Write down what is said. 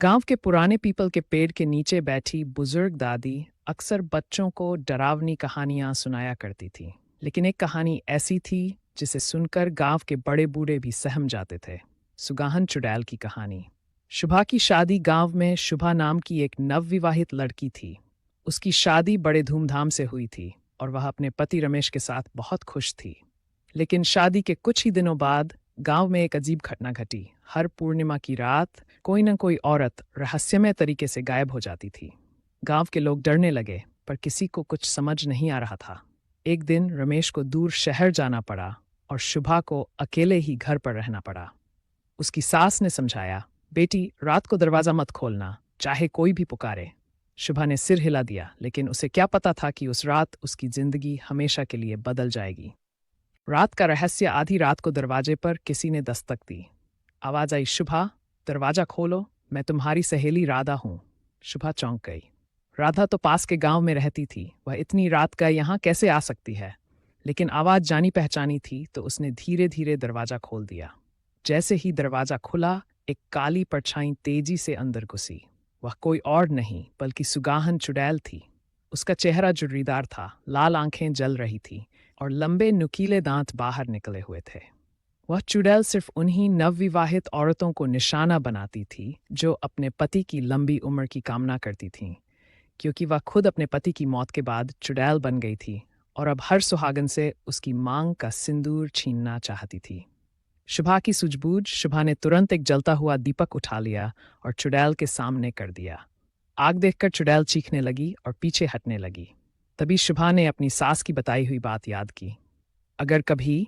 गांव के पुराने पीपल के पेड़ के नीचे बैठी बुजुर्ग दादी अक्सर बच्चों को डरावनी कहानियां सुनाया करती थी। लेकिन एक कहानी ऐसी थी जिसे सुनकर गांव के बड़े बूढ़े भी सहम जाते थे। सुगाहन चुड़ैल की कहानी। शुभा की शादी गांव में शुभा नाम की एक नवविवाहित लड़की थी। उसकी शादी बड़े धूमधाम से हुई थी और वह अपने पति रमेश के साथ बहुत खुश थी। लेकिन शादी के कुछ ही दिनों बाद गांव में एक अजीब घटना घटी। हर पूर्णिमा की रात कोई न कोई औरत रहस्यमय तरीके से गायब हो जाती थी। गांव के लोग डरने लगे, पर किसी को कुछ समझ नहीं आ रहा था। एक दिन रमेश को दूर शहर जाना पड़ा और शुभा को अकेले ही घर पर रहना पड़ा। उसकी सास ने समझाया, बेटी रात को दरवाजा मत खोलना, चाहे कोई भी पुकारे। शुभा ने सिर हिला दिया, लेकिन उसे क्या पता था कि उस रात उसकी जिंदगी हमेशा के लिए बदल जाएगी। रात का रहस्य। आधी रात को दरवाजे पर किसी ने दस्तक दी। आवाज आई, शुभा दरवाजा खोलो, मैं तुम्हारी सहेली राधा हूं। शुभा चौंक गई। राधा तो पास के गांव में रहती थी, वह इतनी रात का यहाँ कैसे आ सकती है? लेकिन आवाज जानी पहचानी थी, तो उसने धीरे धीरे दरवाजा खोल दिया। जैसे ही दरवाजा खुला, एक काली परछाई तेजी से अंदर घुसी। वह कोई और नहीं बल्कि सुगाहन चुड़ैल थी। उसका चेहरा जुर्रीदार था, लाल आंखें जल रही थी और लंबे नुकीले दांत बाहर निकले हुए थे। वह चुड़ैल सिर्फ उन्हीं नवविवाहित औरतों को निशाना बनाती थी जो अपने पति की लंबी उम्र की कामना करती थीं, क्योंकि वह खुद अपने पति की मौत के बाद चुड़ैल बन गई थी और अब हर सुहागन से उसकी मांग का सिंदूर छीनना चाहती थी। शुभा की सूझबूझ। शुभा ने तुरंत एक जलता हुआ दीपक उठा लिया और चुड़ैल के सामने कर दिया। आग देखकर चुड़ैल चीखने लगी और पीछे हटने लगी। तभी शुभा ने अपनी सास की बताई हुई बात याद की। अगर कभी